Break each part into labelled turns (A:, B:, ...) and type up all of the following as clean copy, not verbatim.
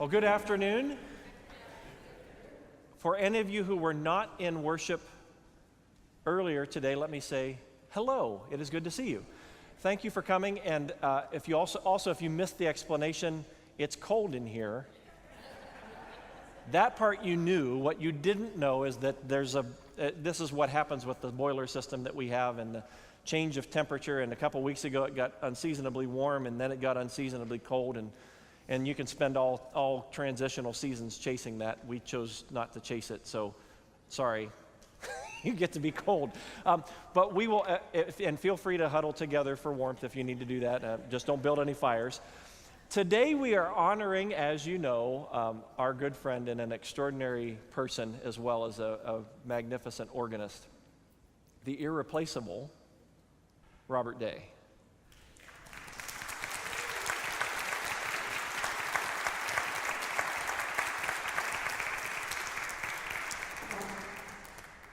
A: Well, good afternoon. For any of you who were not in worship earlier today, let me say hello. It is good to see you. Thank you for coming. And if you if you missed the explanation, it's cold in here. That part you knew. What you didn't know is that this is what happens with the boiler system that we have and the change of temperature. And a couple weeks ago, it got unseasonably warm, and then it got unseasonably cold. And you can spend all transitional seasons chasing that. We chose not to chase it, so sorry. You get to be cold. But we will, and feel free to huddle together for warmth if you need to do that. Just don't build any fires. Today we are honoring, as you know, our good friend and an extraordinary person as well as a magnificent organist, the irreplaceable Robert Day.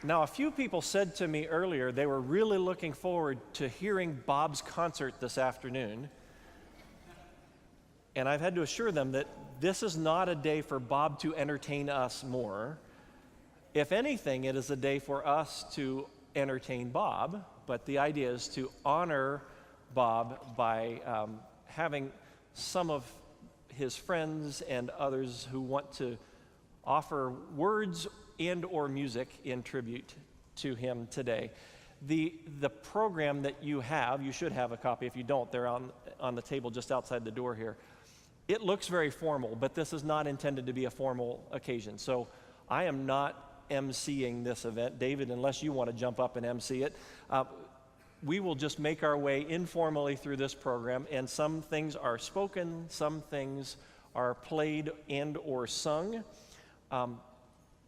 A: Now, a few people said to me earlier they were really looking forward to hearing Bob's concert this afternoon. And I've had to assure them that this is not a day for Bob to entertain us more. If anything, it is a day for us to entertain Bob, but the idea is to honor Bob by having some of his friends and others who want to offer words and or music in tribute to him today. The program that you should have a copy. If you don't, they're on the table just outside the door here. It looks very formal, but this is not intended to be a formal occasion. So I am not emceeing this event. David, unless you want to jump up and emcee it, we will just make our way informally through this program, and some things are spoken, some things are played and or sung.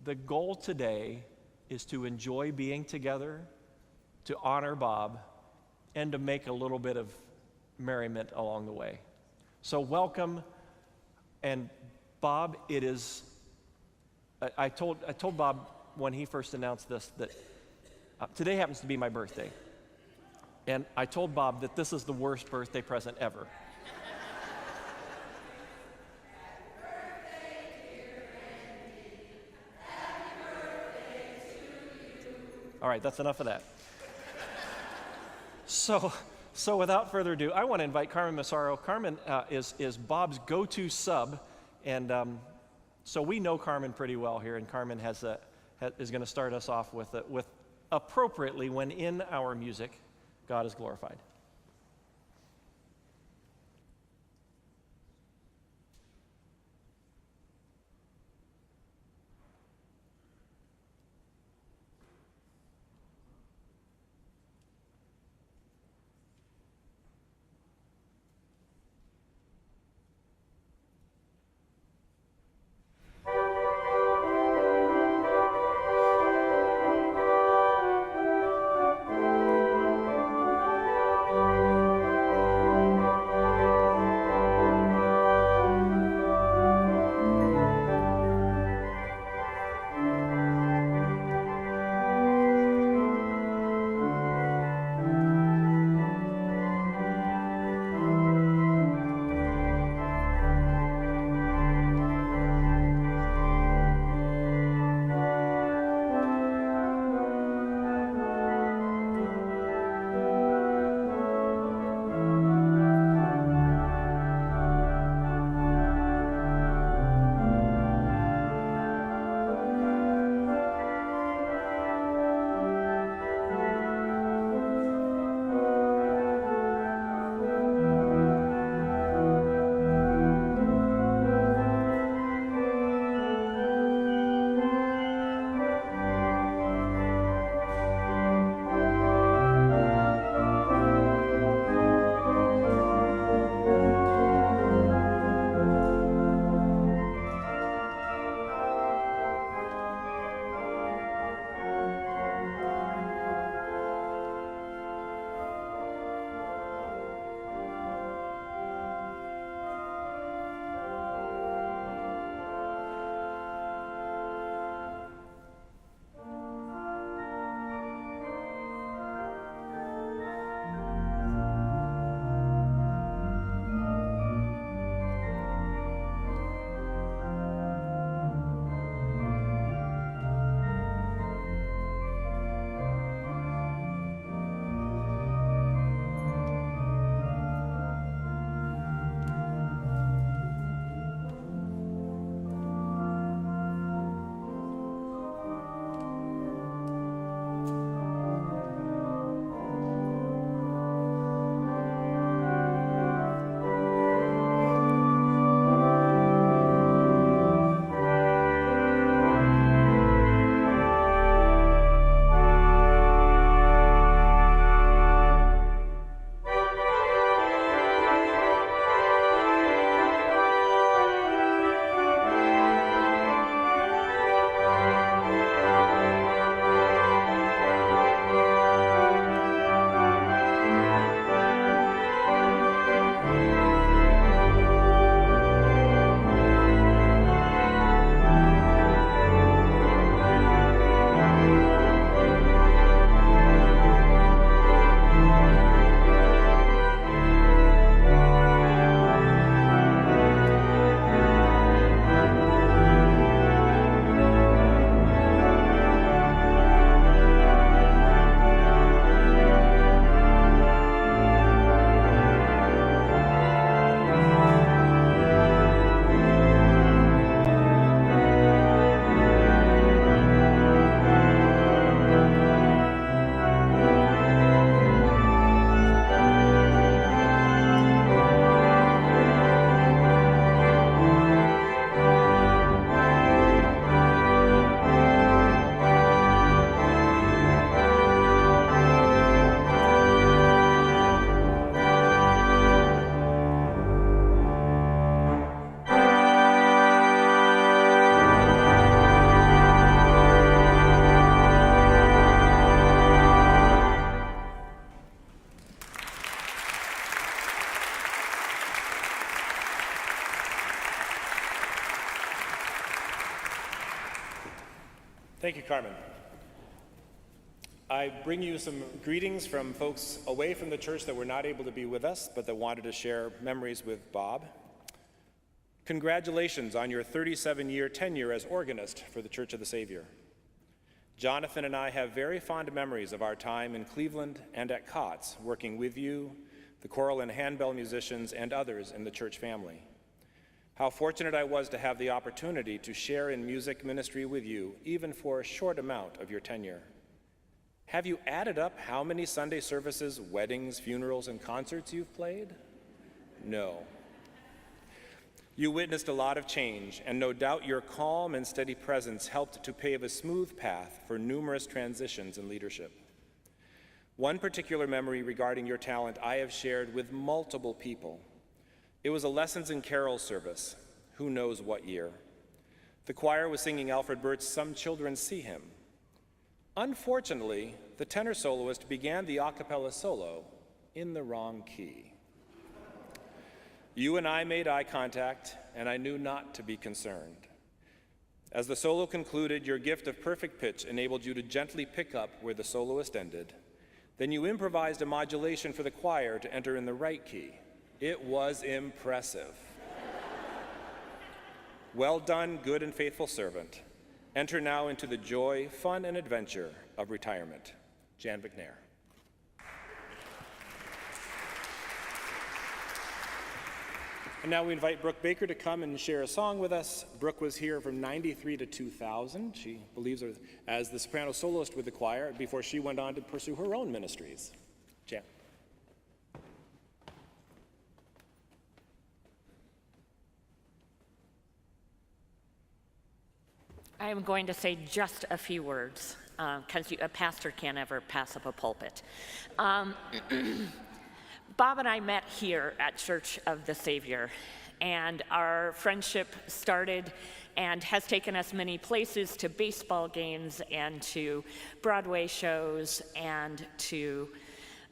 A: The goal today is to enjoy being together, to honor Bob, and to make a little bit of merriment along the way. So welcome, and Bob, it is, I told Bob when he first announced this that today happens to be my birthday. And I told Bob that this is the worst birthday present ever. All right, that's enough of that. So without further ado, I want to invite Carmen Massaro. Carmen is Bob's go-to sub, and so we know Carmen pretty well here, and Carmen is going to start us off with appropriately, when in our music, God is glorified.
B: Thank you, Carmen. I bring you some greetings from folks away from the church that were not able to be with us, but that wanted to share memories with Bob. Congratulations on your 37-year tenure as organist for the Church of the Savior. Jonathan and I have very fond memories of our time in Cleveland and at COTS, working with you, the choral and handbell musicians, and others in the church family. How fortunate I was to have the opportunity to share in music ministry with you, even for a short amount of your tenure. Have you added up how many Sunday services, weddings, funerals, and concerts you've played? No. You witnessed a lot of change, and no doubt your calm and steady presence helped to pave a smooth path for numerous transitions in leadership. One particular memory regarding your talent I have shared with multiple people. It was a Lessons in Carols service, who knows what year. The choir was singing Alfred Burt's Some Children See Him. Unfortunately, the tenor soloist began the a cappella solo in the wrong key. You and I made eye contact, and I knew not to be concerned. As the solo concluded, your gift of perfect pitch enabled you to gently pick up where the soloist ended. Then you improvised a modulation for the choir to enter in the right key. It was impressive. Well done, good and faithful servant. Enter now into the joy, fun, and adventure of retirement. Jan McNair. And now we invite Brooke Baker to come and share a song with us. Brooke was here from 93 to 2000. She believes her as the soprano soloist with the choir before she went on to pursue her own ministries. Jan.
C: I am going to say just a few words, because a pastor can't ever pass up a pulpit. Bob and I met here at Church of the Savior, and our friendship started and has taken us many places, to baseball games and to Broadway shows and to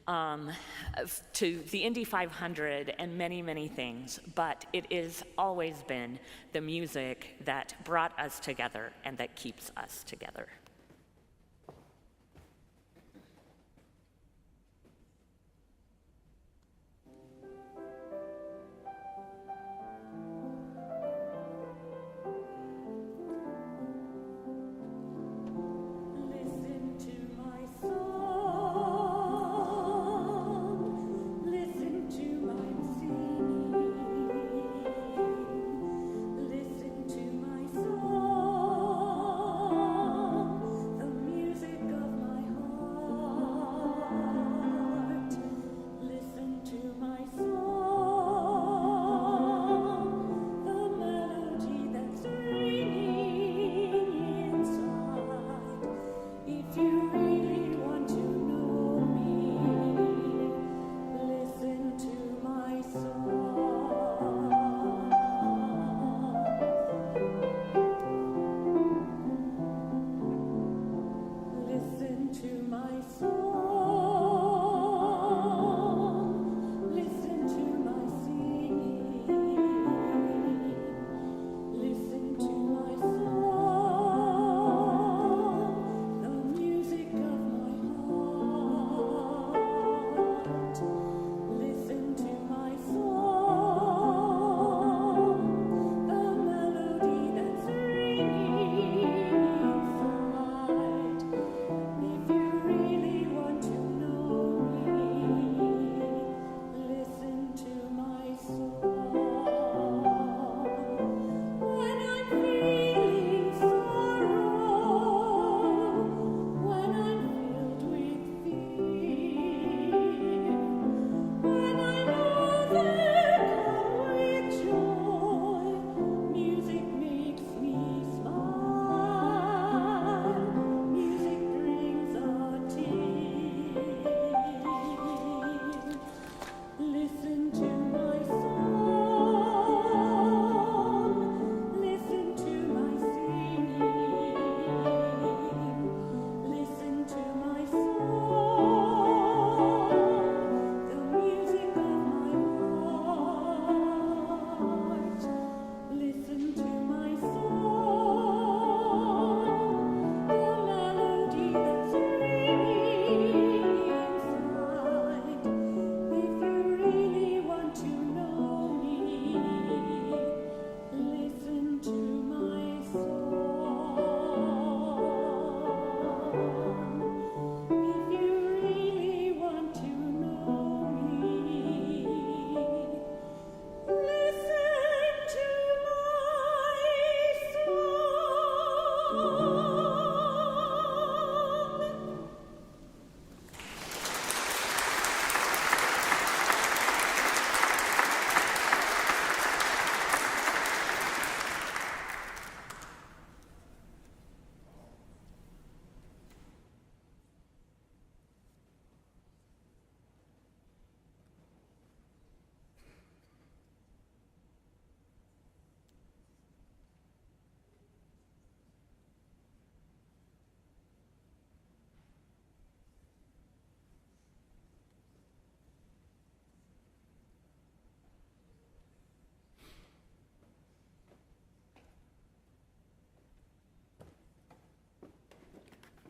C: the Indy 500 and many, many things. But it has always been the music that brought us together and that keeps us together.
D: Listen to my song.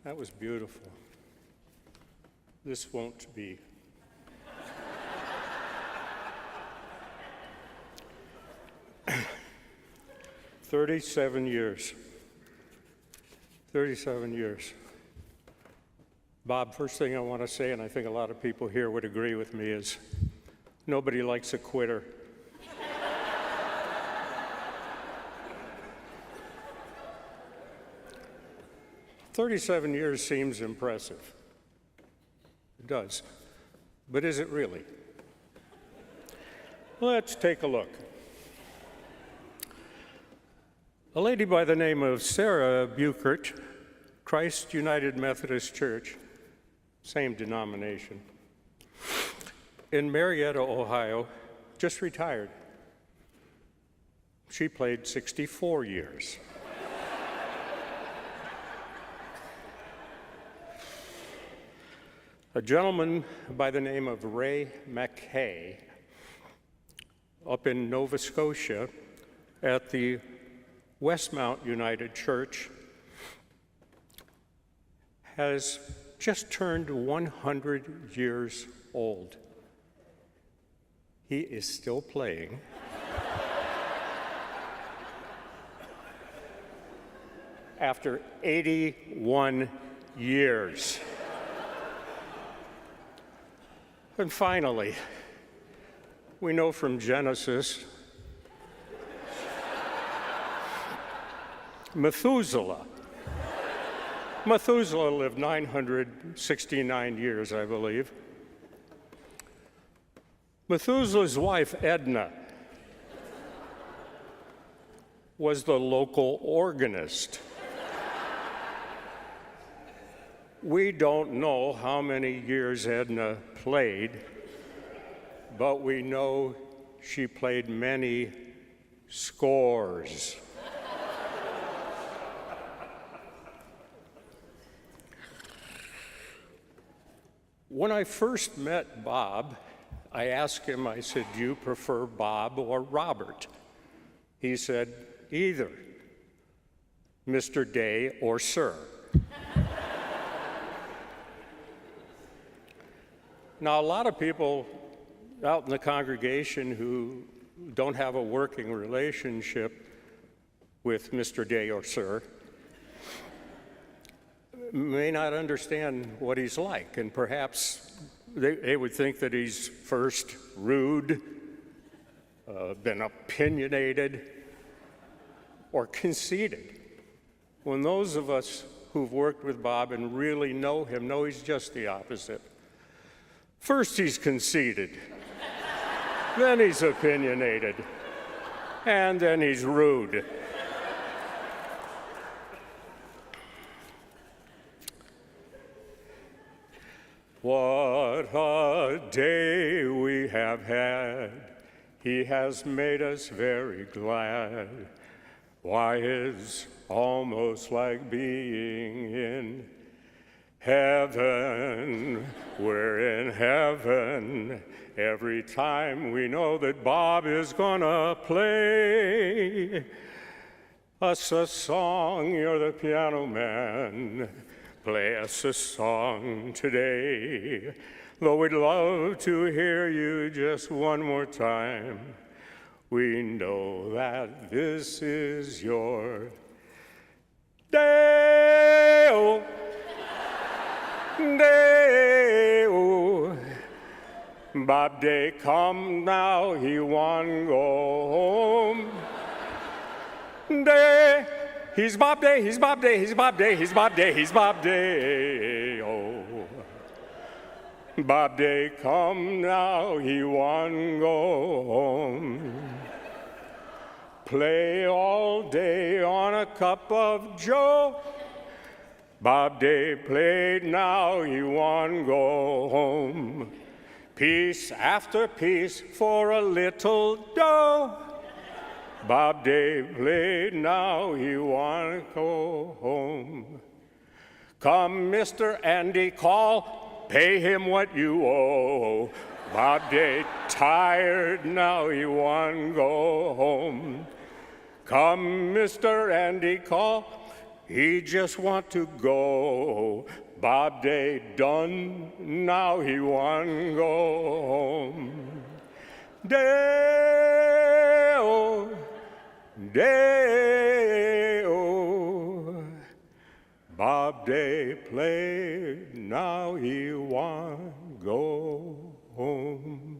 D: That was beautiful. This won't be. "37 years. 37 years. Bob, first thing I want to say, and I think a lot of people here would agree with me, is nobody likes a quitter. "37 years seems impressive. It does. But is it really? Let's take a look. A lady by the name of Sarah Buchert, Christ United Methodist Church, same denomination, in Marietta, Ohio, just retired. She played 64 years. A gentleman by the name of Ray McKay, up in Nova Scotia at the Westmount United Church, has just turned 100 years old. He is still playing. After 81 years. And finally, we know from Genesis, Methuselah lived 969 years, I believe. Methuselah's wife, Edna, was the local organist. We don't know how many years Edna played, but we know she played many scores. When I first met Bob, I asked him, I said, "Do you prefer Bob or Robert?" He said, "Either, Mr. Day or Sir." Now, a lot of people out in the congregation who don't have a working relationship with Mr. Day or Sir may not understand what he's like, and perhaps they would think that he's first rude, then opinionated, or conceited. When those of us who've worked with Bob and really know him know he's just the opposite. First he's conceited, then he's opinionated, and then he's rude. What a day we have had. He has made us very glad. Why, it's almost like being in heaven. We're in heaven every time we know that Bob is gonna play us a song. You're the piano man. Play us a song today. Though we'd love to hear you just one more time, we know that this is your day. Oh, day. Oh. Bob Day come now, he want go home. Day. He's Bob Day, he's Bob Day, he's Bob Day, he's Bob Day, he's Bob Day. Oh, Bob Day, come now, he want go home. Play all day on a cup of joe. Bob Day played, now he want go home. Piece after piece for a little dough. Bob Day played, now he want go home. Come, Mr. Andy, call, pay him what you owe. Bob Day tired, now he want go home. Come, Mr. Andy, call, he just want to go. Bob Day done, now he want go home. Day-o, day-o, Bob Day played, now he want go home.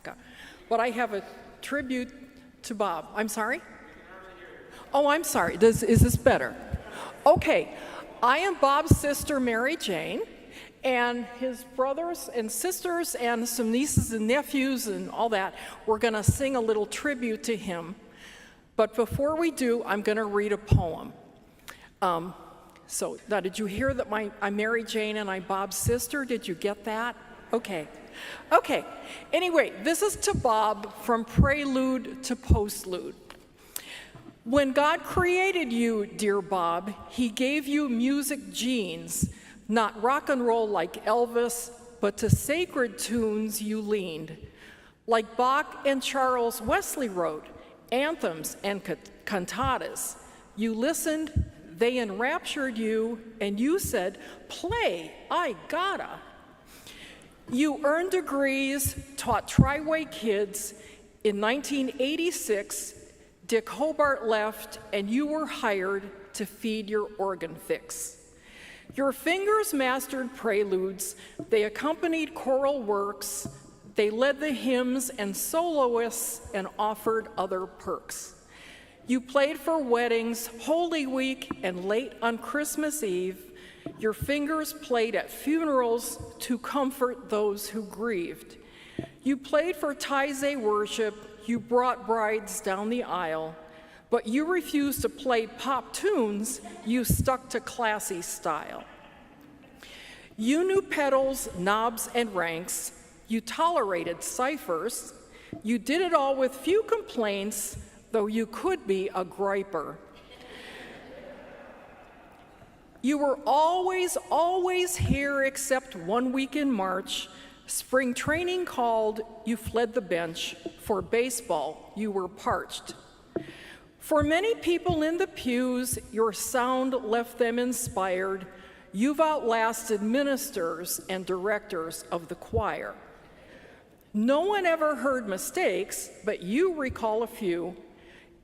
E: Alaska. But I have a tribute to Bob. I'm sorry? Oh, I'm sorry. Is this better? Okay. I am Bob's sister, Mary Jane, and his brothers and sisters and some nieces and nephews and all that. We're going to sing a little tribute to him. But before we do, I'm going to read a poem. So now, did you hear that I'm Mary Jane and I'm Bob's sister? Did you get that? Okay. Okay. Anyway, this is to Bob from prelude to postlude. When God created you, dear Bob, he gave you music genes, not rock and roll like Elvis, but to sacred tunes you leaned. Like Bach and Charles Wesley wrote, anthems and cantatas. You listened, they enraptured you, and you said, play, I gotta. You earned degrees, taught Triway kids. In 1986, Dick Hobart left, and you were hired to feed your organ fix. Your fingers mastered preludes, they accompanied choral works, they led the hymns and soloists and offered other perks. You played for weddings, Holy Week, and late on Christmas Eve. Your fingers played at funerals to comfort those who grieved. You played for Taizé worship, you brought brides down the aisle, but you refused to play pop tunes, you stuck to classy style. You knew pedals, knobs, and ranks, you tolerated ciphers, you did it all with few complaints, though you could be a griper. You were always here except 1 week in March. Spring training called, you fled the bench. For baseball, you were parched. For many people in the pews, your sound left them inspired. You've outlasted ministers and directors of the choir. No one ever heard mistakes, but you recall a few.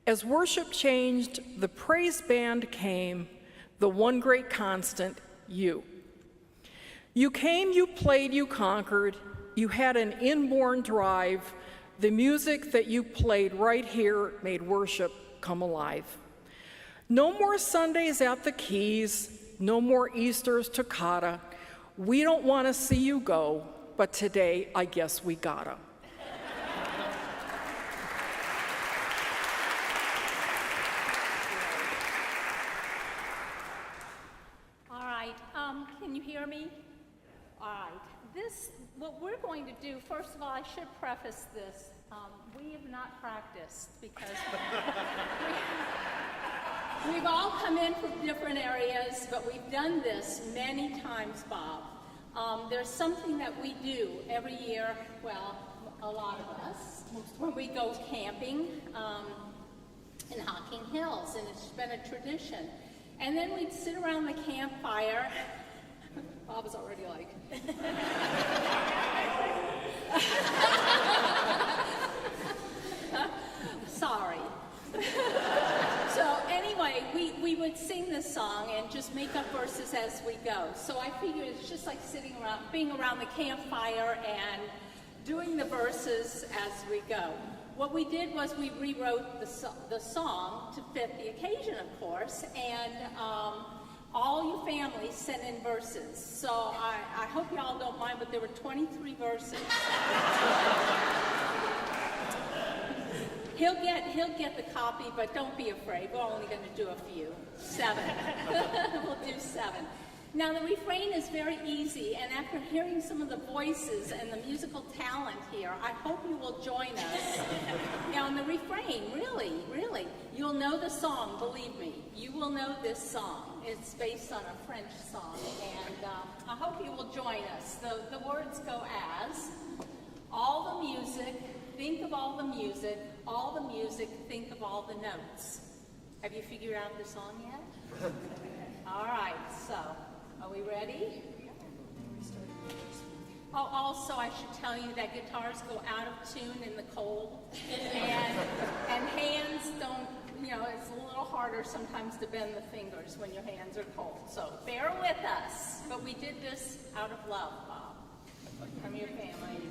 E: As worship changed, the praise band came, the one great constant, you. You came, you played, you conquered, you had an inborn drive. The music that you played right here made worship come alive. No more Sundays at the Keys, no more Easter's toccata. We don't want to see you go, but today I guess we gotta.
F: All right, can you hear me? All right, what we're going to do, first of all, I should preface this. We have not practiced because we've all come in from different areas, but we've done this many times, Bob. There's something that we do every year, well, a lot of us, when we go camping in Hocking Hills, and it's been a tradition. And then we'd sit around the campfire. Bob was already like, sorry. So anyway, we would sing this song and just make up verses as we go. So I figured it's just like being around the campfire and doing the verses as we go. What we did was we rewrote the song to fit the occasion, of course, and all you families sent in verses. So I hope y'all don't mind, but there were 23 verses. He'll get the copy, but don't be afraid. We're only going to do a few. 7. We'll do 7. Now, the refrain is very easy, and after hearing some of the voices and the musical talent here, I hope you will join us. Now, in the refrain, really, you'll know the song, believe me. You will know this song. It's based on a French song, and I hope you will join us. The words go as, all the music, think of all the music, think of all the notes. Have you figured out the song yet? All right, so, are we ready? Oh, also, I should tell you that guitars go out of tune in the cold, and hands don't, it's a little harder sometimes to bend the fingers when your hands are cold. So bear with us, but we did this out of love, Bob, from your family.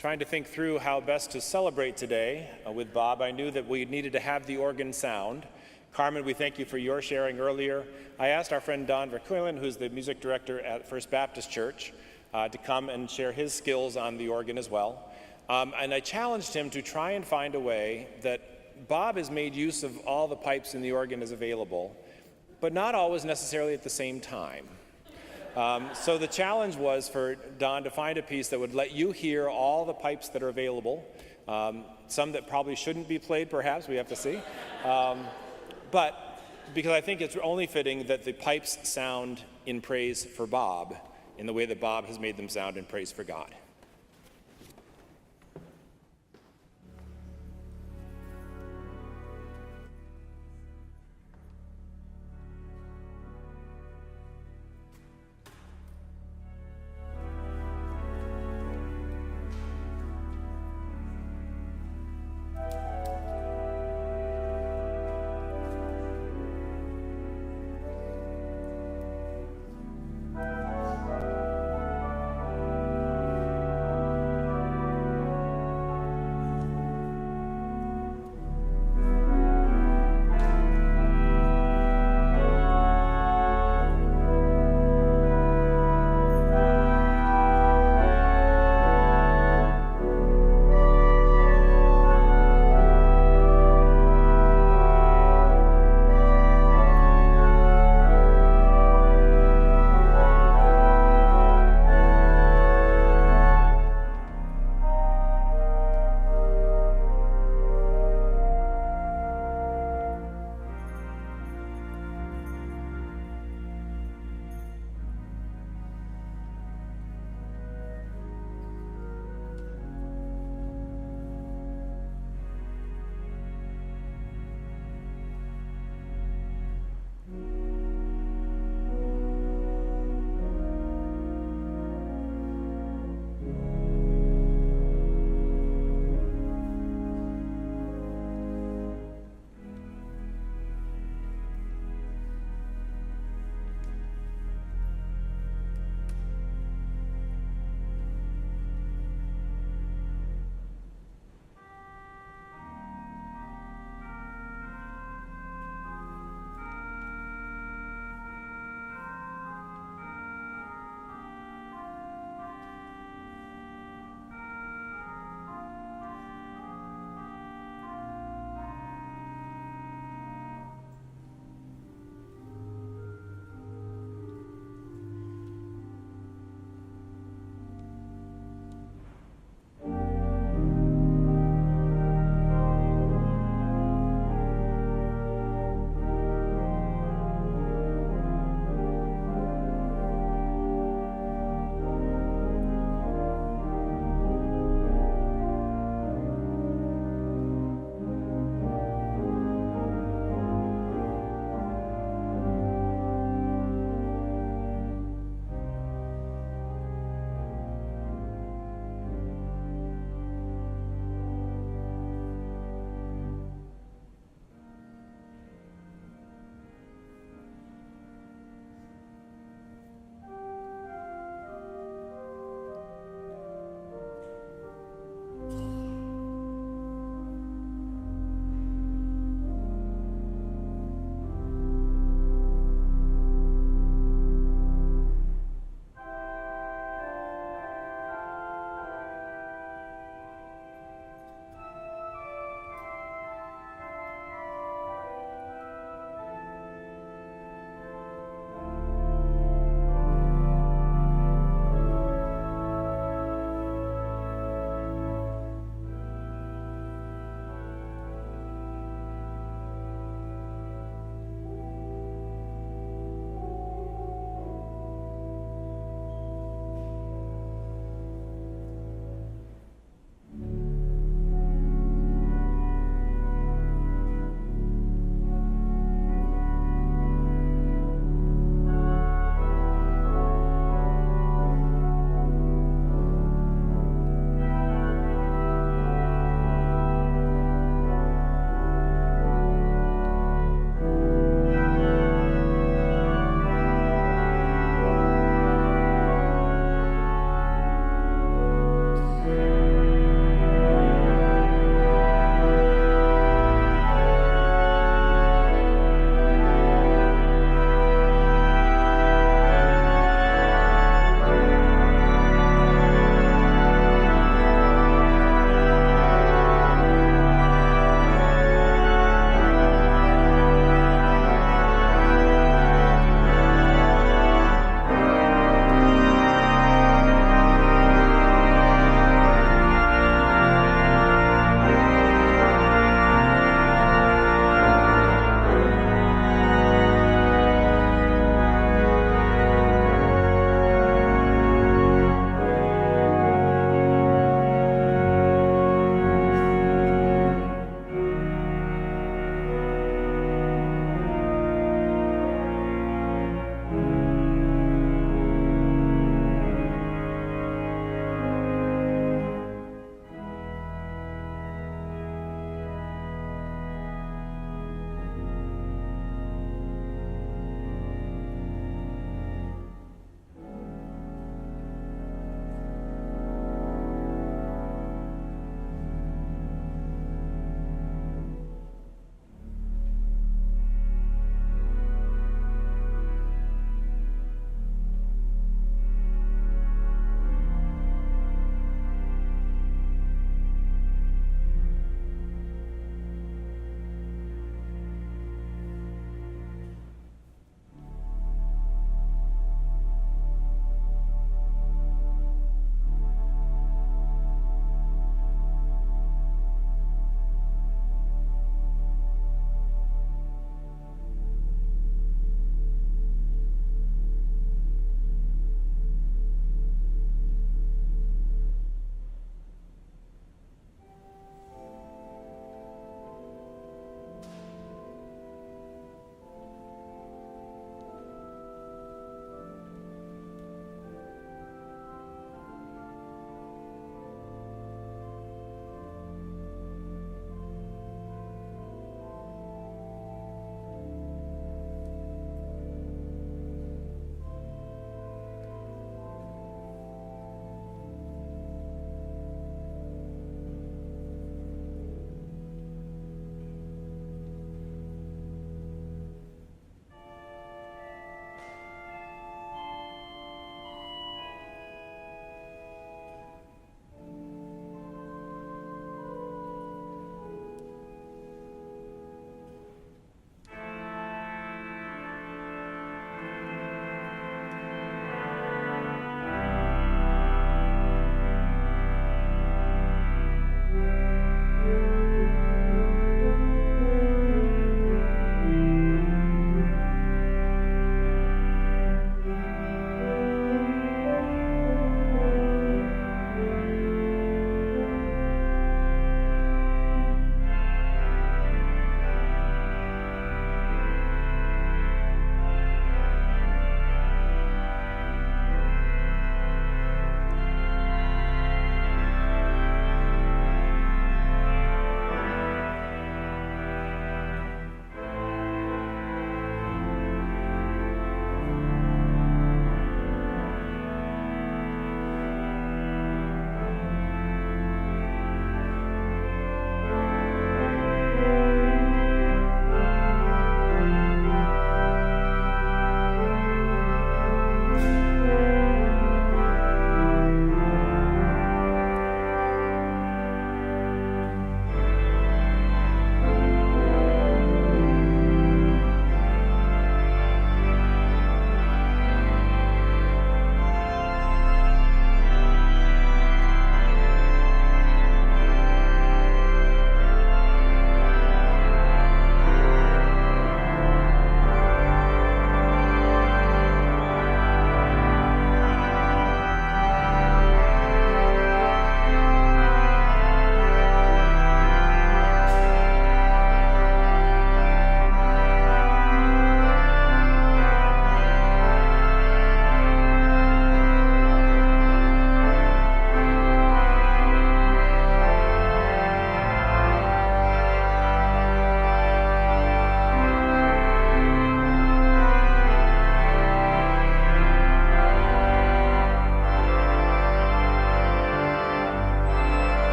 B: Trying to think through how best to celebrate today with Bob, I knew that we needed to have the organ sound. Carmen, we thank you for your sharing earlier. I asked our friend Don Verkeulen, who's the music director at First Baptist Church, to come and share his skills on the organ as well. And I challenged him to try and find a way that Bob has made use of all the pipes in the organ as available, but not always necessarily at the same time. So the challenge was for Don to find a piece that would let you hear all the pipes that are available, some that probably shouldn't be played perhaps, we have to see. But because I think it's only fitting that the pipes sound in praise for Bob in the way that Bob has made them sound in praise for God.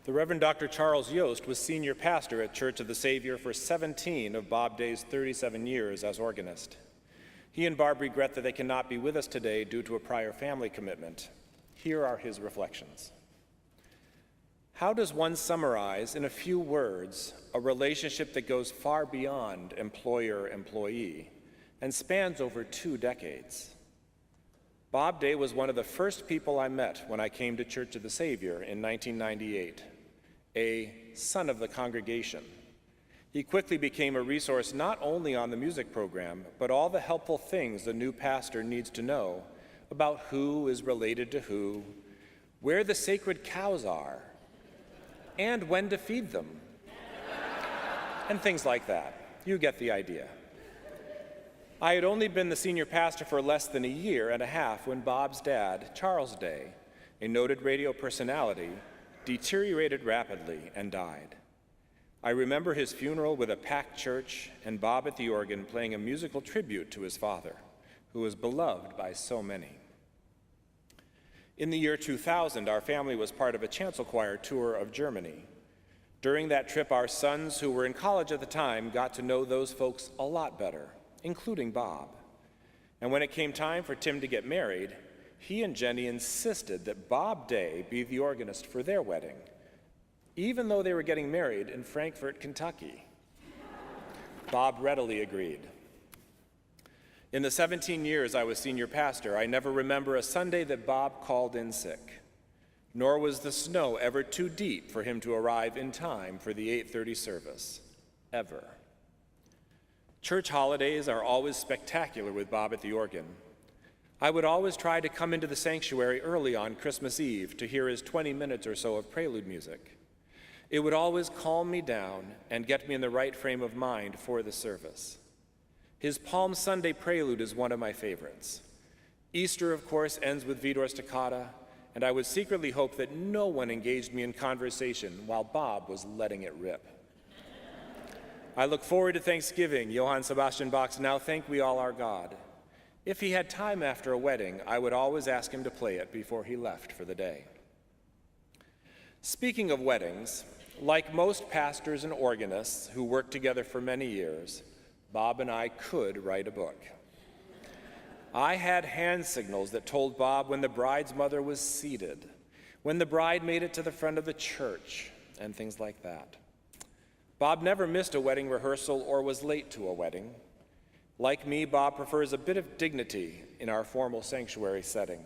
B: The Reverend Dr. Charles Yost was senior pastor at Church of the Savior for 17 of Bob Day's 37 years as organist. He and Barb regret that they cannot be with us today due to a prior family commitment. Here are his reflections. How does one summarize in a few words a relationship that goes far beyond employer-employee and spans over 2 decades? Bob Day was one of the first people I met when I came to Church of the Savior in 1998, a son of the congregation. He quickly became a resource not only on the music program, but all the helpful things the new pastor needs to know about who is related to who, where the sacred cows are, and when to feed them, and things like that. You get the idea. I had only been the senior pastor for less than a year and a half when Bob's dad, Charles Day, a noted radio personality, deteriorated rapidly and died. I remember his funeral with a packed church and Bob at the organ playing a musical tribute to his father, who was beloved by so many. In the year 2000, our family was part of a chancel choir tour of Germany. During that trip, our sons, who were in college at the time, got to know those folks a lot better, including Bob. And when it came time for Tim to get married, he and Jenny insisted that Bob Day be the organist for their wedding, even though they were getting married in Frankfort, Kentucky. Bob readily agreed. In the 17 years I was senior pastor, I never remember a Sunday that Bob called in sick, nor was the snow ever too deep for him to arrive in time for the 8:30 service, ever. Church holidays are always spectacular with Bob at the organ. I would always try to come into the sanctuary early on Christmas Eve to hear his 20 minutes or so of prelude music. It would always calm me down and get me in the right frame of mind for the service. His Palm Sunday prelude is one of my favorites. Easter, of course, ends with Vitor Toccata, and I would secretly hope that no one engaged me in conversation while Bob was letting it rip. I look forward to Thanksgiving, Johann Sebastian Bach's Now Thank We All Our God. If he had time after a wedding, I would always ask him to play it before he left for the day. Speaking of weddings, like most pastors and organists who worked together for many years, Bob and I could write a book. I had hand signals that told Bob when the bride's mother was seated, when the bride made it to the front of the church, and things like that. Bob never missed a wedding rehearsal or was late to a wedding. Like me, Bob prefers a bit of dignity in our formal sanctuary setting.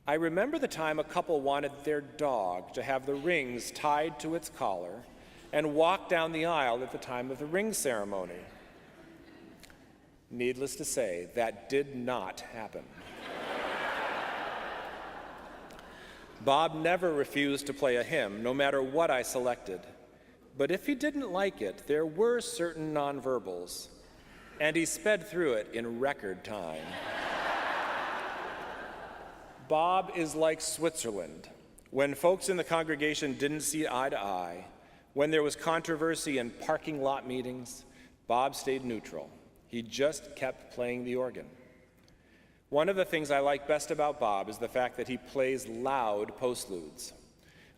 B: I remember the time a couple wanted their dog to have the rings tied to its collar and walk down the aisle at the time of the ring ceremony. Needless to say, that did not happen. Bob never refused to play a hymn, no matter what I selected. But if he didn't like it, there were certain nonverbals, and he sped through it in record time. Bob is like Switzerland. When folks in the congregation didn't see eye to eye, when there was controversy in parking lot meetings, Bob stayed neutral. He just kept playing the organ. One of the things I like best about Bob is the fact that he plays loud postludes.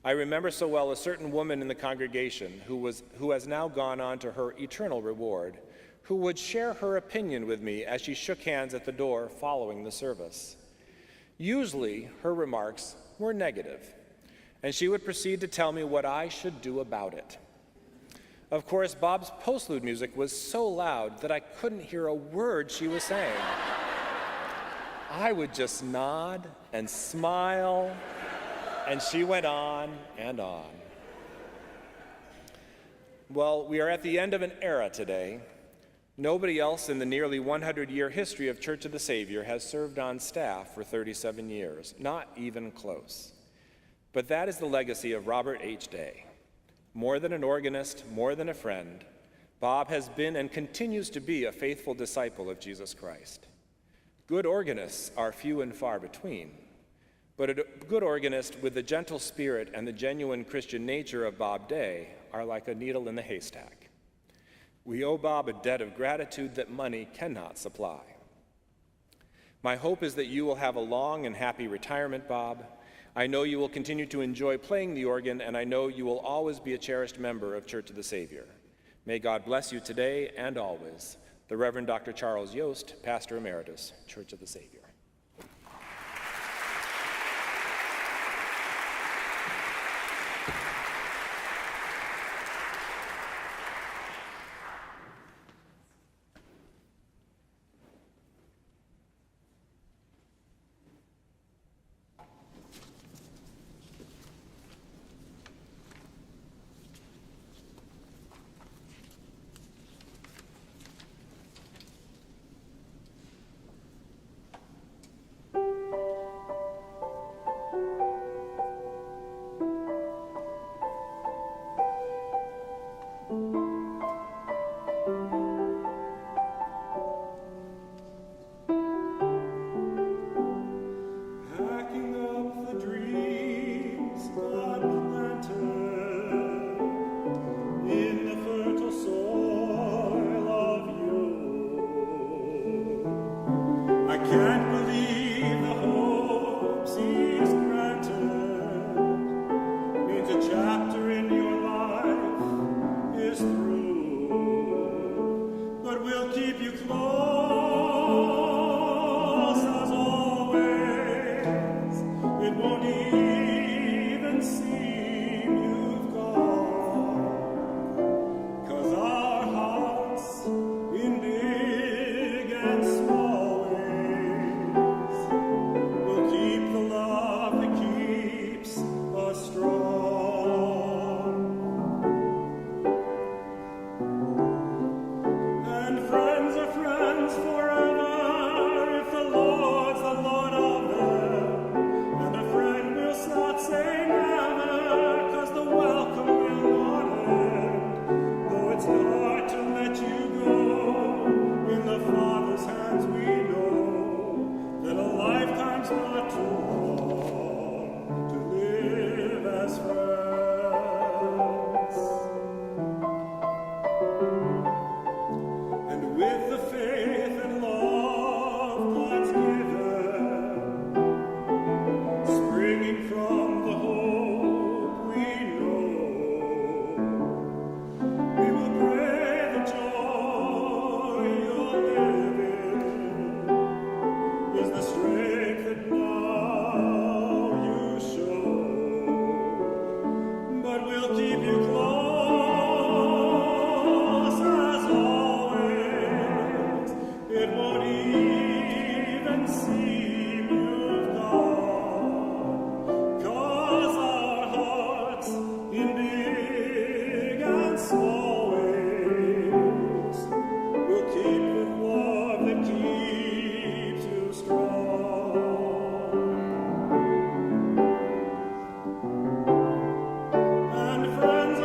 B: I remember so well a certain woman in the congregation who has now gone on to her eternal reward, who would share her opinion with me as she shook hands at the door following the service. Usually, her remarks were negative, and she would proceed to tell me what I should do about it. Of course, Bob's postlude music was so loud that I couldn't hear a word she was saying. I would just nod and smile, and she went on and on. Well, we are at the end of an era today. Nobody else in the nearly 100-year history of Church of the Savior has served on staff for 37 years, not even close. But that is the legacy of Robert H. Day. More than an organist, more than a friend, Bob has been and continues to be a faithful disciple of Jesus Christ. Good organists are few and far between, but a good organist with the gentle spirit and the genuine Christian nature of Bob Day are like a needle in the haystack. We owe Bob a debt of gratitude that money cannot supply. My hope is that you will have a long and happy retirement, Bob. I know you will continue to enjoy playing the organ, and I know you will always be a cherished member of Church of the Savior. May God bless you today and always. The Reverend Dr. Charles Yost, Pastor Emeritus, Church of the Savior.
G: Friends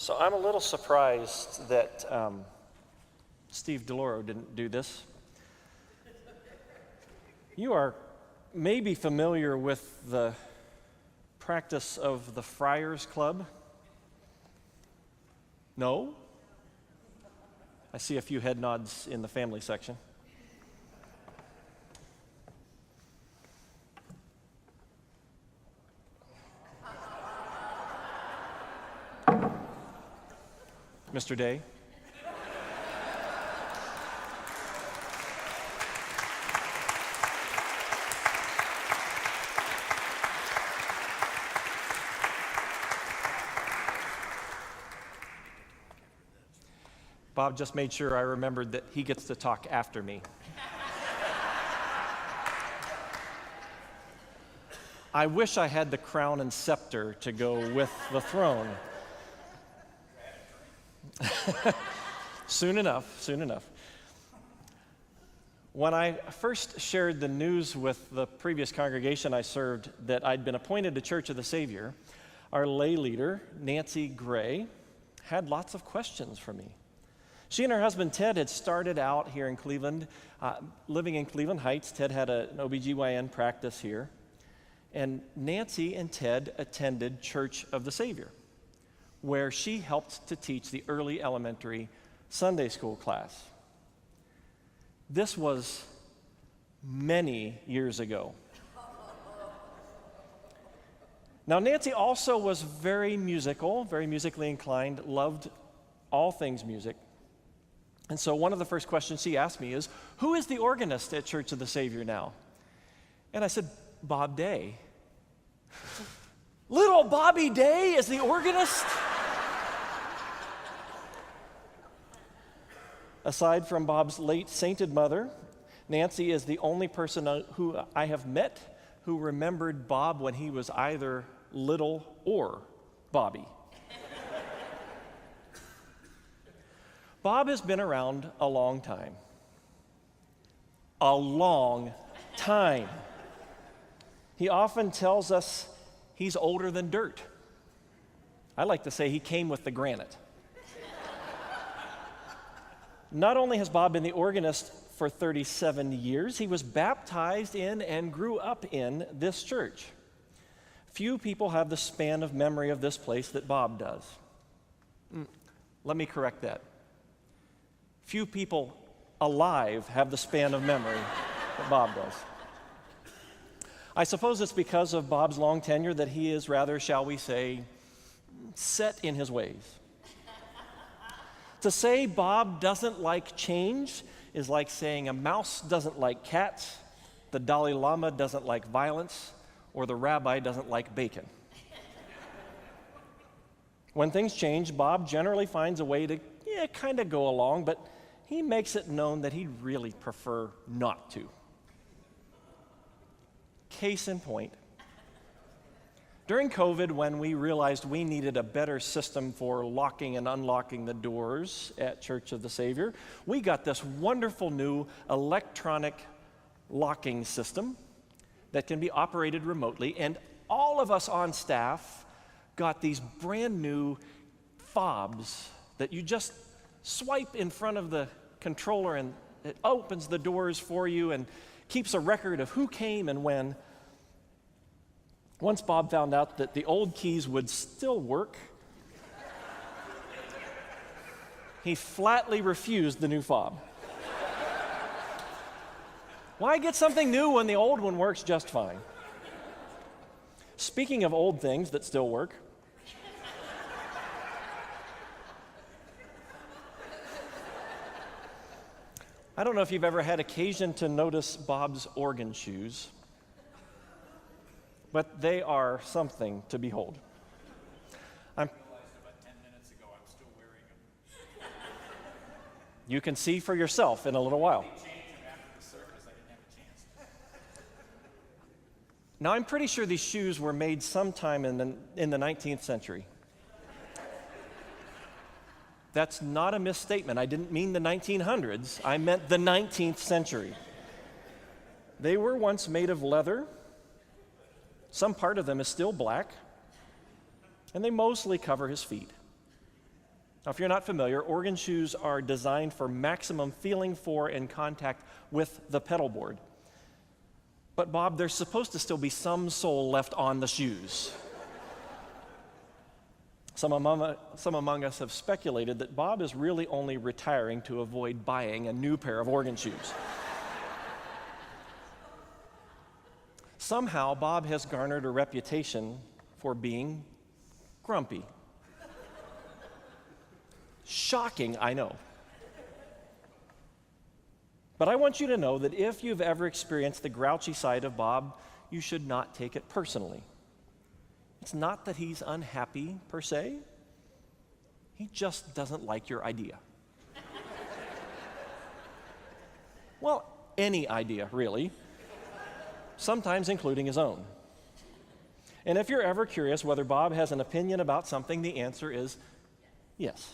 A: So I'm a little surprised that Steve DeLauro didn't do this. You are maybe familiar with the practice of the Friars Club? No? I see a few head nods in the family section. Mr. Day? Bob just made sure I remembered that he gets to talk after me. I wish I had the crown and scepter to go with the throne. Soon enough, soon enough. When I first shared the news with the previous congregation I served that I'd been appointed to Church of the Savior, our lay leader, Nancy Gray, had lots of questions for me. She and her husband, Ted, had started out here in Cleveland, living in Cleveland Heights. Ted had an OBGYN practice here. And Nancy and Ted attended Church of the Savior, where she helped to teach the early elementary Sunday school class. This was many years ago. Now, Nancy also was very musical, very musically inclined, loved all things music. And so one of the first questions she asked me is, who is the organist at Church of the Savior now? And I said, Bob Day. Little Bobby Day is the organist? Aside from Bob's late sainted mother, Nancy is the only person who I have met who remembered Bob when he was either little or Bobby. Bob has been around a long time. A long time. He often tells us he's older than dirt. I like to say he came with the granite. Not only has Bob been the organist for 37 years, he was baptized in and grew up in this church. Few people have the span of memory of this place that Bob does. Let me correct that. Few people alive have the span of memory that Bob does. I suppose it's because of Bob's long tenure that he is rather, shall we say, set in his ways. To say Bob doesn't like change is like saying a mouse doesn't like cats, the Dalai Lama doesn't like violence, or the rabbi doesn't like bacon. When things change, Bob generally finds a way to kind of go along, but he makes it known that he'd really prefer not to. Case in point, during COVID, when we realized we needed a better system for locking and unlocking the doors at Church of the Savior, we got this wonderful new electronic locking system that can be operated remotely, and all of us on staff got these brand new fobs that you just swipe in front of the controller and it opens the doors for you and keeps a record of who came and when. Once Bob found out that the old keys would still work, he flatly refused the new fob. Why get something new when the old one works just fine? Speaking of old things that still work, I don't know if you've ever had occasion to notice Bob's organ shoes, but they are something to behold. You can see for yourself in a little while. Now, I'm pretty sure these shoes were made sometime in the 19th century. That's not a misstatement. I didn't mean the 1900s. I meant the 19th century. They were once made of leather. Some part of them is still black, and they mostly cover his feet. Now, if you're not familiar, organ shoes are designed for maximum feeling for and contact with the pedal board. But Bob, there's supposed to still be some sole left on the shoes. Some among us have speculated that Bob is really only retiring to avoid buying a new pair of organ shoes. Somehow, Bob has garnered a reputation for being grumpy. Shocking, I know. But I want you to know that if you've ever experienced the grouchy side of Bob, you should not take it personally. It's not that he's unhappy per se. He just doesn't like your idea. Well, any idea, really. Sometimes including his own. And if you're ever curious whether Bob has an opinion about something, the answer is yes.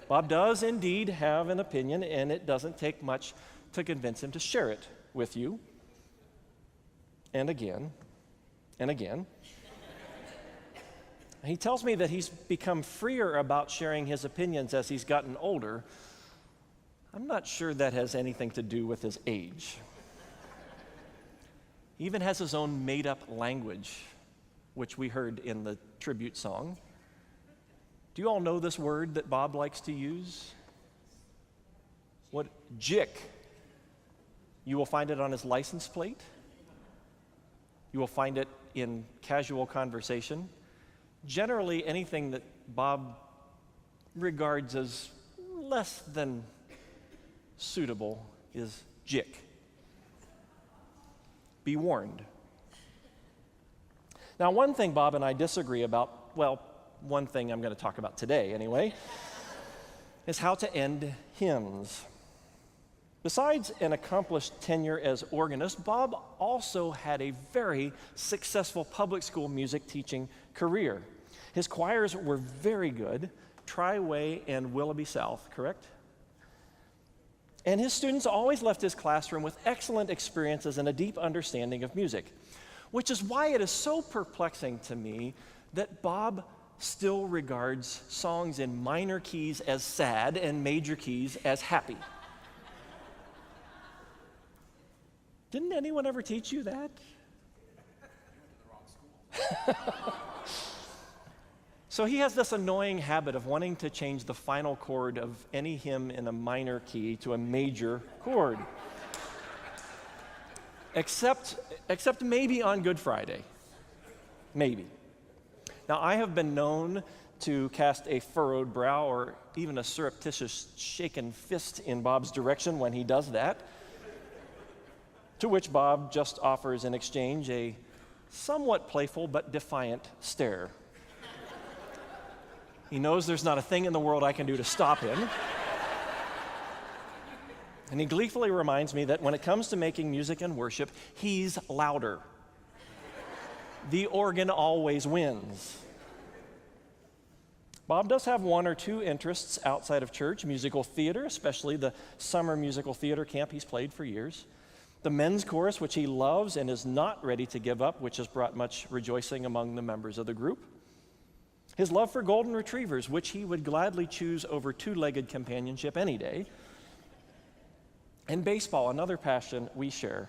A: Bob does indeed have an opinion, and it doesn't take much to convince him to share it with you. And again, and again. He tells me that he's become freer about sharing his opinions as he's gotten older. I'm not sure that has anything to do with his age. He even has his own made-up language, which we heard in the tribute song. Do you all know this word that Bob likes to use? What? Jick. You will find it on his license plate. You will find it in casual conversation. Generally, anything that Bob regards as less than suitable is jick. Be warned. Now, one thing Bob and I disagree about, well, one thing I'm going to talk about today anyway, is how to end hymns. Besides an accomplished tenure as organist, Bob also had a very successful public school music teaching career. His choirs were very good, Tri-Way and Willoughby South, correct? And his students always left his classroom with excellent experiences and a deep understanding of music, which is why it is so perplexing to me that Bob still regards songs in minor keys as sad and major keys as happy. Didn't anyone ever teach you that? So he has this annoying habit of wanting to change the final chord of any hymn in a minor key to a major chord. Except maybe on Good Friday. Maybe. Now, I have been known to cast a furrowed brow or even a surreptitious shaken fist in Bob's direction when he does that, to which Bob just offers in exchange a somewhat playful but defiant stare. He knows there's not a thing in the world I can do to stop him. And he gleefully reminds me that when it comes to making music and worship, he's louder. The organ always wins. Bob does have one or two interests outside of church: musical theater, especially the summer musical theater camp he's played for years; the men's chorus, which he loves and is not ready to give up, which has brought much rejoicing among the members of the group; his love for golden retrievers, which he would gladly choose over two-legged companionship any day; and baseball, another passion we share.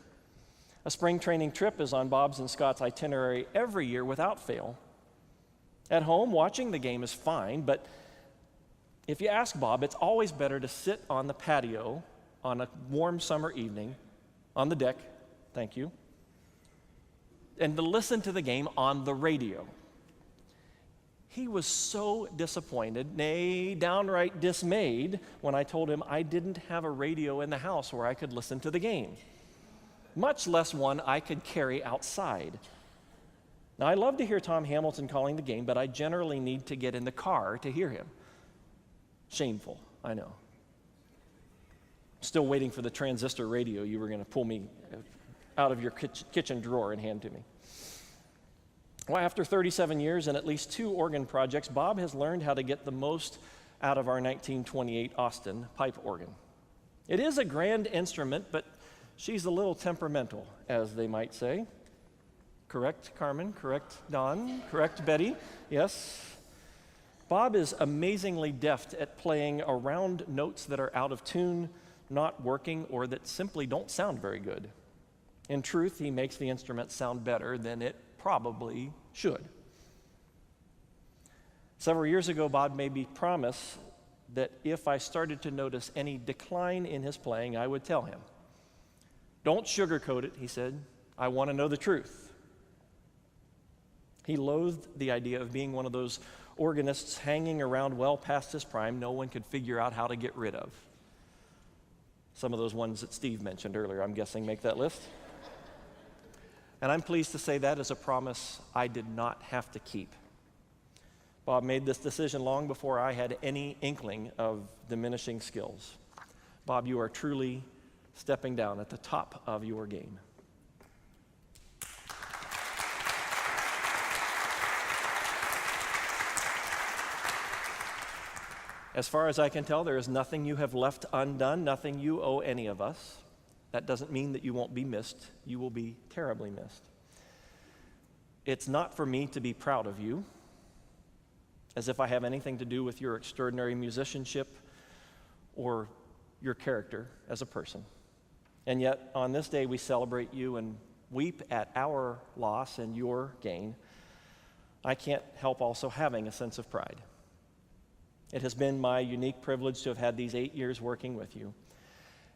A: A spring training trip is on Bob's and Scott's itinerary every year without fail. At home, watching the game is fine, but if you ask Bob, it's always better to sit on the patio on a warm summer evening, on the deck, thank you, and to listen to the game on the radio. He was so disappointed, nay, downright dismayed, when I told him I didn't have a radio in the house where I could listen to the game, much less one I could carry outside. Now, I love to hear Tom Hamilton calling the game, but I generally need to get in the car to hear him. Shameful, I know. Still waiting for the transistor radio you were going to pull me out of your kitchen drawer and hand to me. Well, after 37 years and at least 2 organ projects, Bob has learned how to get the most out of our 1928 Austin pipe organ. It is a grand instrument, but she's a little temperamental, as they might say. Correct, Carmen? Correct, Don? Correct, Betty? Yes. Bob is amazingly deft at playing around notes that are out of tune, not working, or that simply don't sound very good. In truth, he makes the instrument sound better than it probably should. Several years ago, Bob made me promise that if I started to notice any decline in his playing, I would tell him. Don't sugarcoat it, he said. I want to know the truth. He loathed the idea of being one of those organists hanging around well past his prime no one could figure out how to get rid of. Some of those ones that Steve mentioned earlier, I'm guessing, make that list. And I'm pleased to say that is a promise I did not have to keep. Bob made this decision long before I had any inkling of diminishing skills. Bob, you are truly stepping down at the top of your game. As far as I can tell, there is nothing you have left undone, nothing you owe any of us. That doesn't mean that you won't be missed. You will be terribly missed. It's not for me to be proud of you, as if I have anything to do with your extraordinary musicianship or your character as a person. And yet, on this day, we celebrate you and weep at our loss and your gain. I can't help also having a sense of pride. It has been my unique privilege to have had these 8 years working with you.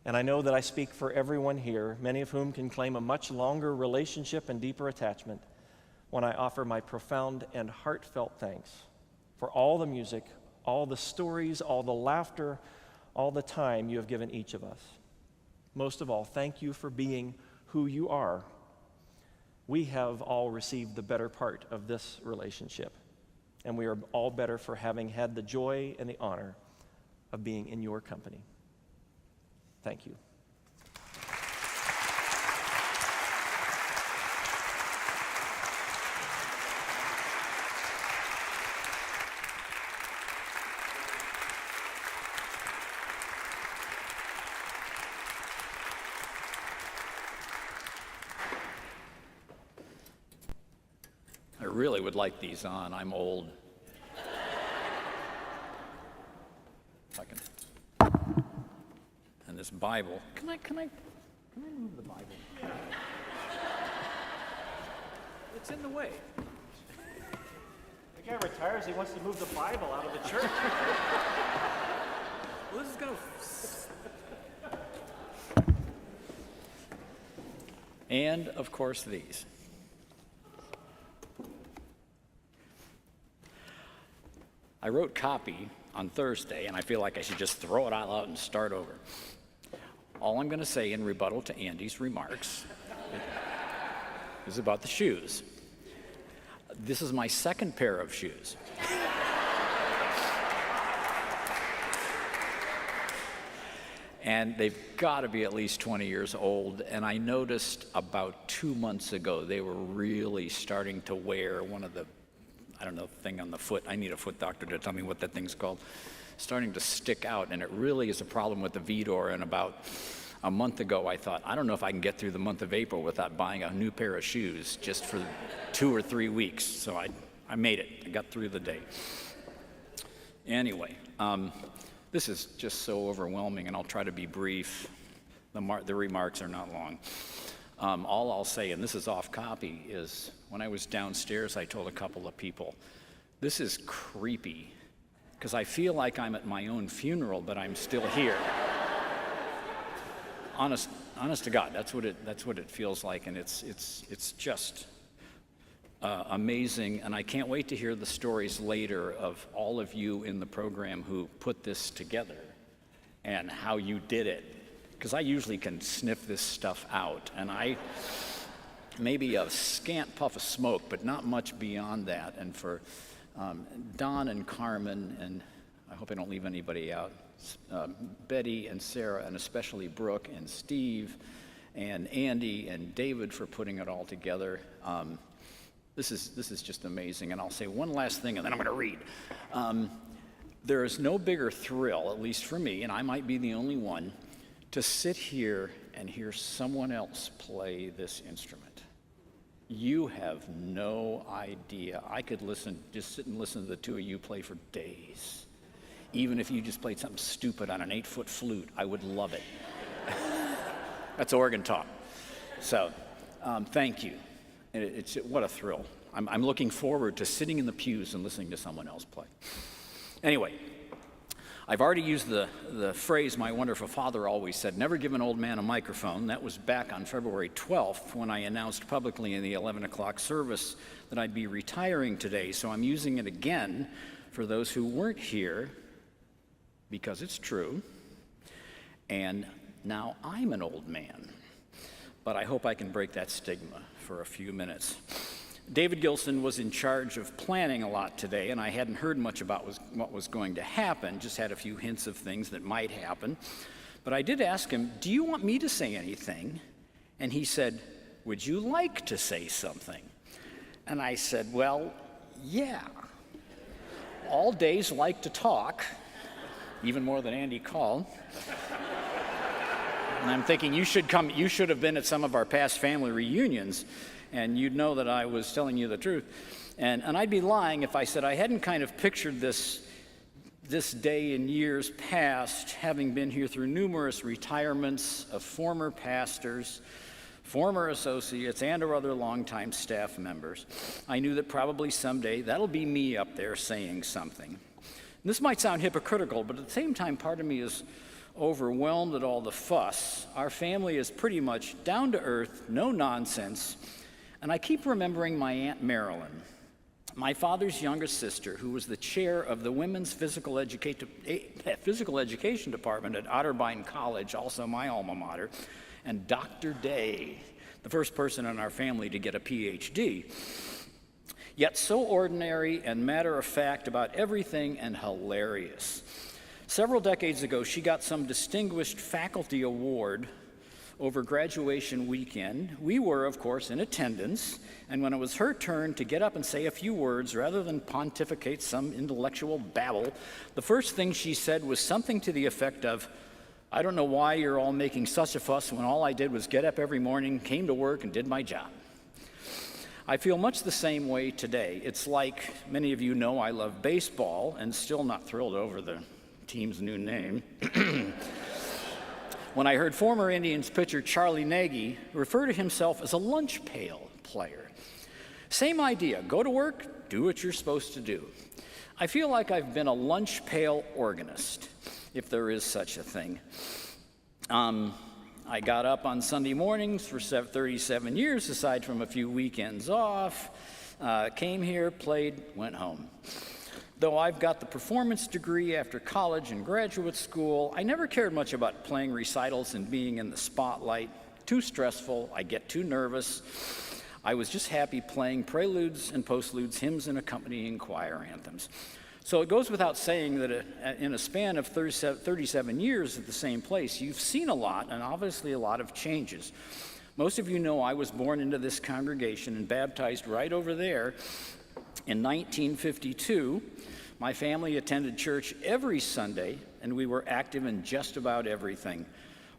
A: And I know that I speak for everyone here, many of whom can claim a much longer relationship and deeper attachment, when I offer my profound and heartfelt thanks for all the music, all the stories, all the laughter, all the time you have given each of us. Most of all, thank you for being who you are. We have all received the better part of this relationship, and we are all better for having had the joy and the honor of being in your company. Thank you.
G: I really would like these on. I'm old. If I can. And this Bible. Can I move the Bible? It's in the way.
A: The guy retires, he wants to move the Bible out of the church.
G: Well, this is gonna. And of course these. I wrote copy on Thursday, and I feel like I should just throw it all out and start over. All I'm going to say in rebuttal to Andy's remarks is about the shoes. This is my second pair of shoes. And they've got to be at least 20 years old, and I noticed about 2 months ago they were really starting to wear one of the thing on the foot. I need a foot doctor to tell me what that thing's called. Starting to stick out, and it really is a problem with the Vidor. And about a month ago, I thought, I don't know if I can get through the month of April without buying a new pair of shoes just for 2 or 3 weeks. So I made it. I got through the day. Anyway, this is just so overwhelming, and I'll try to be brief. The remarks are not long. All I'll say, and this is off copy, is when I was downstairs, I told a couple of people, this is creepy, because I feel like I'm at my own funeral, but I'm still here. Honest to God, that's what it feels like, and it's just amazing, and I can't wait to hear the stories later of all of you in the program who put this together and how you did it. Because I usually can sniff this stuff out, and maybe a scant puff of smoke, but not much beyond that. And for Don and Carmen, and I hope I don't leave anybody out, Betty and Sarah, and especially Brooke and Steve and Andy and David for putting it all together. This is just amazing. And I'll say one last thing, and then I'm going to read. There is no bigger thrill, at least for me, and I might be the only one, to sit here and hear someone else play this instrument. You have no idea. I could just sit and listen to the two of you play for days. Even if you just played something stupid on an 8-foot flute, I would love it. That's organ talk. So, thank you. What a thrill. I'm looking forward to sitting in the pews and listening to someone else play. Anyway, I've already used the phrase my wonderful father always said, never give an old man a microphone. That was back on February 12th when I announced publicly in the 11 o'clock service that I'd be retiring today. So I'm using it again for those who weren't here, because it's true. And now I'm an old man. But I hope I can break that stigma for a few minutes. David Gilson was in charge of planning a lot today, and I hadn't heard much about what was going to happen, just had a few hints of things that might happen. But I did ask him, do you want me to say anything? And he said, would you like to say something? And I said, well, yeah. All days like to talk, even more than Andy Call. And I'm thinking, you should have been at some of our past family reunions, and you'd know that I was telling you the truth. And I'd be lying if I said I hadn't kind of pictured this day in years past, having been here through numerous retirements of former pastors, former associates, and or other longtime staff members. I knew that probably someday that'll be me up there saying something. And this might sound hypocritical, but at the same time, part of me is overwhelmed at all the fuss. Our family is pretty much down to earth, no nonsense. And I keep remembering my Aunt Marilyn, my father's youngest sister, who was the chair of the Women's Physical Education Department at Otterbein College, also my alma mater, and Dr. Day, the first person in our family to get a PhD. Yet so ordinary and matter-of-fact about everything and hilarious. Several decades ago, she got some distinguished faculty award over graduation weekend. We were, of course, in attendance, and when it was her turn to get up and say a few words, rather than pontificate some intellectual babble, the first thing she said was something to the effect of, I don't know why you're all making such a fuss when all I did was get up every morning, came to work, and did my job. I feel much the same way today. It's like many of you know I love baseball, and still not thrilled over the team's new name. When I heard former Indians pitcher Charlie Nagy refer to himself as a lunch pail player. Same idea, go to work, do what you're supposed to do. I feel like I've been a lunch pail organist, if there is such a thing. I got up on Sunday mornings for 37 years, aside from a few weekends off, came here, played, went home. Though I've got the performance degree after college and graduate school, I never cared much about playing recitals and being in the spotlight. Too stressful, I get too nervous. I was just happy playing preludes and postludes, hymns and accompanying choir anthems. So it goes without saying that in a span of 37 years at the same place, you've seen a lot, and obviously a lot of changes. Most of you know I was born into this congregation and baptized right over there in 1952. My family attended church every Sunday, and we were active in just about everything.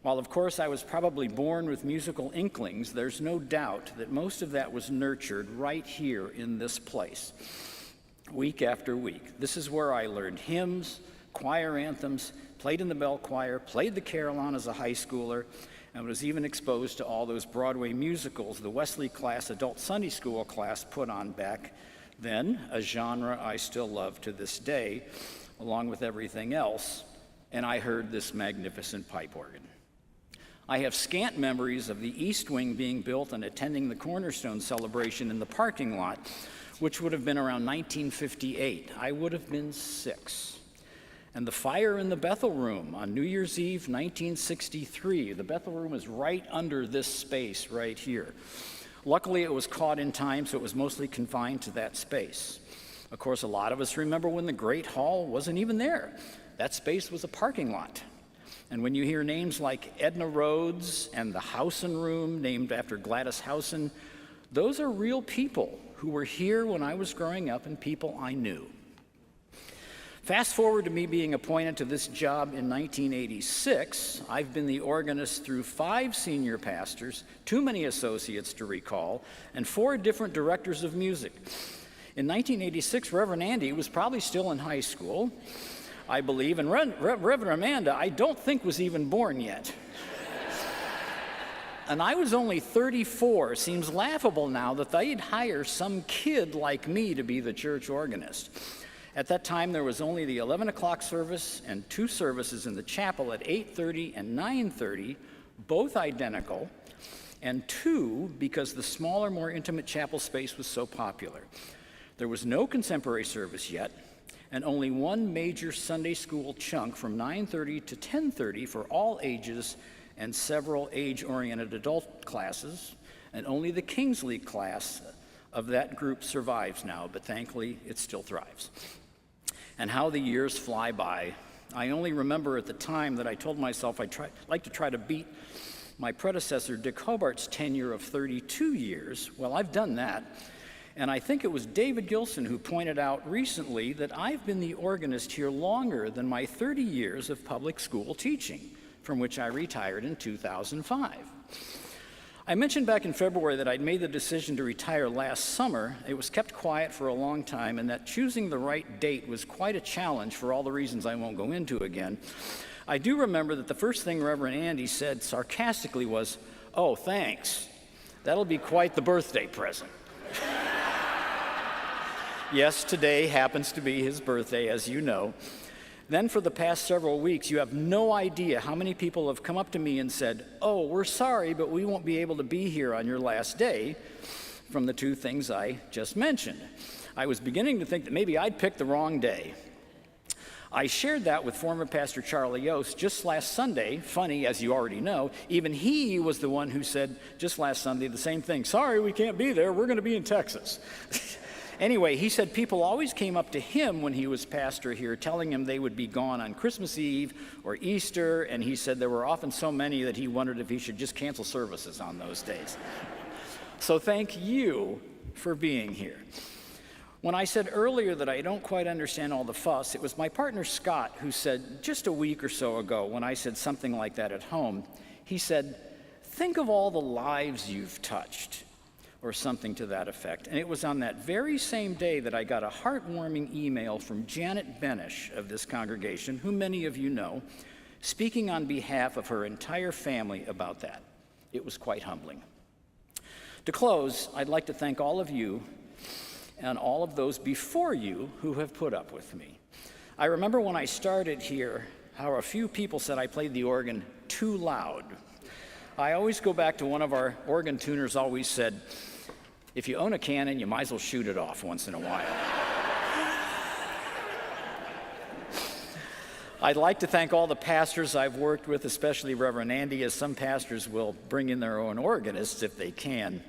G: While, of course, I was probably born with musical inklings, there's no doubt that most of that was nurtured right here in this place, week after week. This is where I learned hymns, choir anthems, played in the bell choir, played the carillon as a high schooler, and was even exposed to all those Broadway musicals the Wesley class, adult Sunday school class, put on back then, a genre I still love to this day, along with everything else, and I heard this magnificent pipe organ. I have scant memories of the East Wing being built and attending the Cornerstone celebration in the parking lot, which would have been around 1958. I would have been 6. And the fire in the Bethel Room on New Year's Eve, 1963. The Bethel Room is right under this space right here. Luckily, it was caught in time, so it was mostly confined to that space. Of course, a lot of us remember when the Great Hall wasn't even there. That space was a parking lot. And when you hear names like Edna Rhodes and the Howson Room, named after Gladys Howson, those are real people who were here when I was growing up and people I knew. Fast forward to me being appointed to this job in 1986. I've been the organist through 5 senior pastors, too many associates to recall, and 4 different directors of music. In 1986, Reverend Andy was probably still in high school, I believe, and Reverend Amanda, I don't think was even born yet. And I was only 34. Seems laughable now that they'd hire some kid like me to be the church organist. At that time, there was only the 11 o'clock service and 2 services in the chapel at 8:30 and 9:30, both identical, and 2 because the smaller, more intimate chapel space was so popular. There was no contemporary service yet, and only 1 major Sunday school chunk from 9:30 to 10:30 for all ages and several age-oriented adult classes, and only the Kingsley class of that group survives now, but thankfully it still thrives. And how the years fly by. I only remember at the time that I told myself I'd like to try to beat my predecessor Dick Hobart's tenure of 32 years. Well, I've done that. And I think it was David Gilson who pointed out recently that I've been the organist here longer than my 30 years of public school teaching, from which I retired in 2005. I mentioned back in February that I'd made the decision to retire last summer. It was kept quiet for a long time, and that choosing the right date was quite a challenge for all the reasons I won't go into again. I do remember that the first thing Reverend Andy said sarcastically was, "Oh, thanks. That'll be quite the birthday present." Yes, today happens to be his birthday, as you know. Then for the past several weeks, you have no idea how many people have come up to me and said, "Oh, we're sorry, but we won't be able to be here on your last day," from the 2 things I just mentioned. I was beginning to think that maybe I'd picked the wrong day. I shared that with former Pastor Charlie Yost just last Sunday. Funny, as you already know, even he was the one who said just last Sunday the same thing. "Sorry, we can't be there. We're going to be in Texas." Anyway, he said people always came up to him when he was pastor here, telling him they would be gone on Christmas Eve or Easter, and he said there were often so many that he wondered if he should just cancel services on those days. So thank you for being here. When I said earlier that I don't quite understand all the fuss, it was my partner Scott who said just a week or so ago when I said something like that at home, he said, "Think of all the lives you've touched," or something to that effect. And it was on that very same day that I got a heartwarming email from Janet Benish of this congregation, who many of you know, speaking on behalf of her entire family about that. It was quite humbling. To close, I'd like to thank all of you and all of those before you who have put up with me. I remember when I started here, how a few people said I played the organ too loud. I always go back to one of our organ tuners always said, "If you own a cannon, you might as well shoot it off once in a while." I'd like to thank all the pastors I've worked with, especially Reverend Andy, as some pastors will bring in their own organists if they can.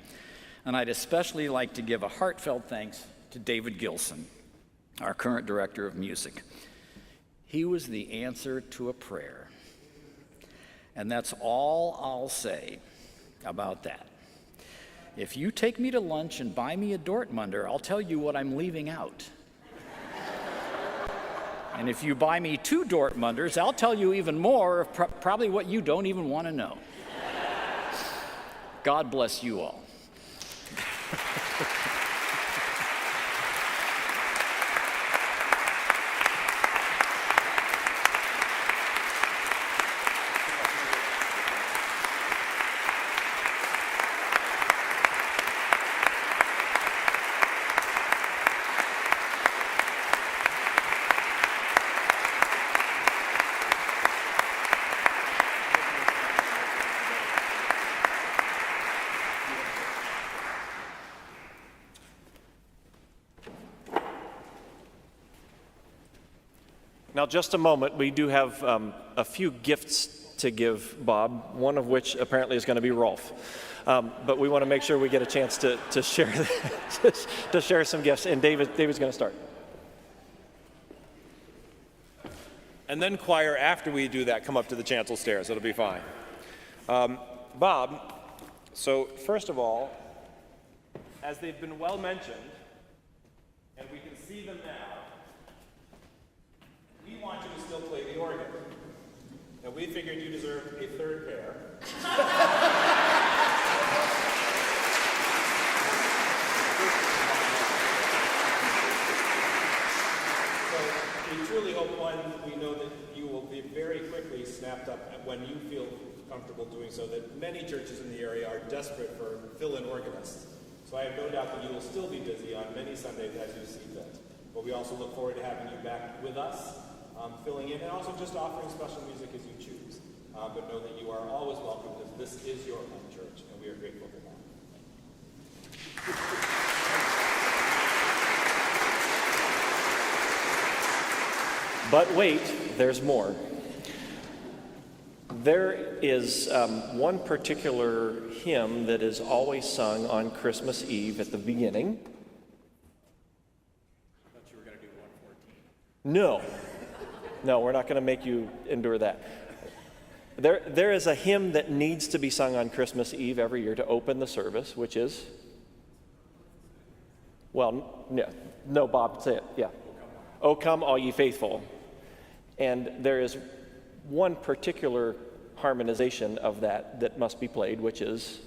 G: And I'd especially like to give a heartfelt thanks to David Gilson, our current director of music. He was the answer to a prayer. And that's all I'll say about that. If you take me to lunch and buy me a Dortmunder, I'll tell you what I'm leaving out. And if you buy me 2 Dortmunders, I'll tell you even more of probably what you don't even want to know. God bless you all.
A: Now, just a moment, we do have a few gifts to give Bob, one of which apparently is going to be Rolf. But we want to make sure we get a chance to share to share some gifts, and David's going to start.
B: And then choir, after we do that, come up to the chancel stairs. It'll be fine. Bob, so first of all, as they've been well mentioned, and we can see them now, want you to still play the organ. And we figured you deserved a third pair. So we truly hope, one, we know that you will be very quickly snapped up when you feel comfortable doing so, that many churches in the area are desperate for fill-in organists. So I have no doubt that you will still be busy on many Sundays as you see fit. But we also look forward to having you back with us, filling in, and also just offering special music as you choose. But know that you are always welcome, because this is your home church, and we are grateful for that.
A: But wait, there's more. There is one particular hymn that is always sung on Christmas Eve at the beginning.
B: I thought you were going to do 114.
A: No, we're not going to make you endure that. There is a hymn that needs to be sung on Christmas Eve every year to open the service, which is, well, no, Bob, say it, yeah. O come, all ye faithful. And there is one particular harmonization of that must be played, which is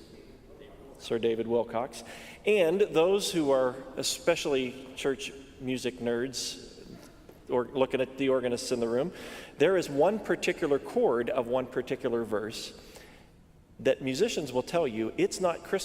A: Sir David Wilcox. And those who are especially church music nerds, or looking at the organists in the room, there is one particular chord of one particular verse that musicians will tell you it's not Christmas